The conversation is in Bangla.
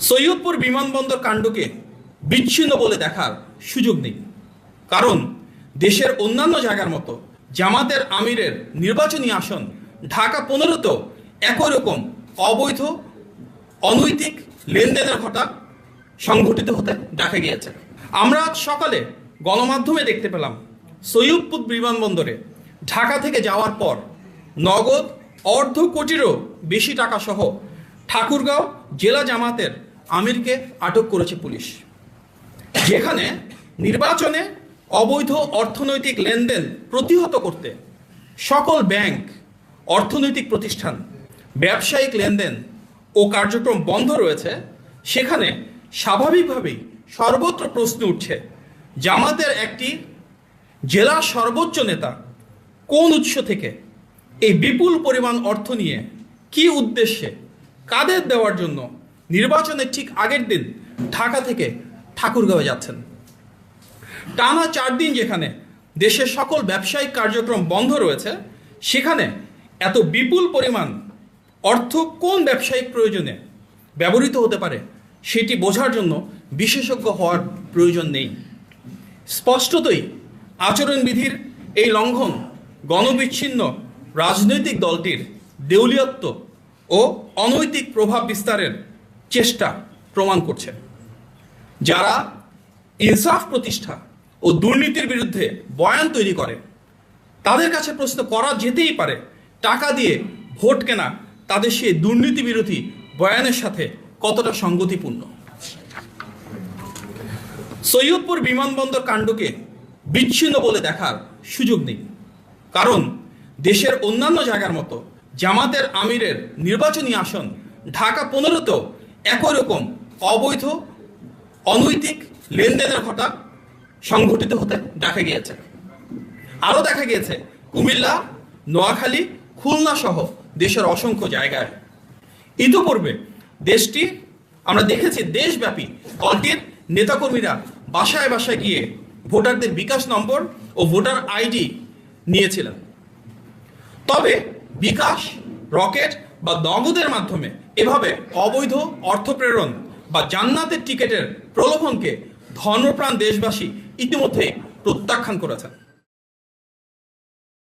সৈয়দপুর বিমানবন্দর কাণ্ডকে বিচ্ছিন্ন বলে দেখার সুযোগ নেই, কারণ দেশের অন্যান্য জায়গার মতো জামাতের আমিরের নির্বাচনী আসন ঢাকা 15তেও একই রকম অবৈধ অনৈতিক লেনদেনের ঘটনা সংঘটিত হতে দেখা গিয়েছে। আমরা আজ সকালে গণমাধ্যমে দেখতে পেলাম সৈয়দপুর বিমানবন্দরে ঢাকা থেকে যাওয়ার পর নগদ অর্ধ কোটিরও বেশি টাকা সহ ঠাকুরগাঁও জেলা জামাতের আমিরকে আটক করেছে পুলিশ, যেখানে নির্বাচনে অবৈধ অর্থনৈতিক লেনদেন প্রতিহত করতে সকল ব্যাংক, অর্থনৈতিক প্রতিষ্ঠান, ব্যবসায়িক লেনদেন ও কার্যক্রম বন্ধ রয়েছে। সেখানে স্বাভাবিকভাবেই সর্বত্র প্রশ্ন উঠছে, জামাতের একটি জেলার সর্বোচ্চ নেতা কোন উৎস থেকে এই বিপুল পরিমাণ অর্থ নিয়ে, কি উদ্দেশ্যে, কাদের দেওয়ার জন্য নির্বাচনের ঠিক আগের দিন ঢাকা থেকে ঠাকুরগাঁও যাচ্ছেন। টানা 4 দিন যেখানে দেশের সকল ব্যবসায়িক কার্যক্রম বন্ধ রয়েছে, সেখানে এত বিপুল পরিমাণ অর্থ কোন ব্যবসায়িক প্রয়োজনে ব্যবহৃত হতে পারে সেটি বোঝার জন্য বিশেষজ্ঞ হওয়ার প্রয়োজন নেই। স্পষ্টতই আচরণবিধির এই লঙ্ঘন গণবিচ্ছিন্ন রাজনৈতিক দলটির দেউলিয়ত্ব ও অনৈতিক প্রভাব বিস্তারের চেষ্টা প্রমাণ করছে। যারা ইনসাফ প্রতিষ্ঠা ও দুর্নীতির বিরুদ্ধে বয়ান তৈরি করে, তাদের কাছে প্রশ্ন করা যেতেই পারে, টাকা দিয়ে ভোট কেনা তাদের সেই দুর্নীতি বিরোধী বয়ানের সাথে কতটা সঙ্গতিপূর্ণ। সৈয়দপুর বিমানবন্দর কাণ্ডকে বিচ্ছিন্ন বলে দেখার সুযোগ নেই, কারণ দেশের অন্যান্য জায়গার মতো জামাতের আমিরের নির্বাচনী আসন ঢাকা 15তেও একই রকম অবৈধ অনৈতিক লেনদেনের ঘটনা সংঘটিত হতে দেখা গিয়েছে। আরও দেখা গিয়েছে কুমিল্লা, নোয়াখালী, খুলনা সহ দেশের অসংখ্য জায়গায়। ইতিপূর্বে দেশটি আমরা দেখেছি দেশব্যাপী দলটির নেতাকর্মীরা বাসায় বাসায় গিয়ে ভোটারদের বিকাশ নম্বর ও ভোটার আইডি নিয়েছিলেন। তবে বিকাশ, রকেট বা নগদের মাধ্যমে এভাবে অবৈধ অর্থ প্রেরণ বা জান্নাতের টিকেটের প্রলোভনকে ধর্মপ্রাণ দেশবাসী ইতিমধ্যে প্রত্যাখ্যান করেছেন।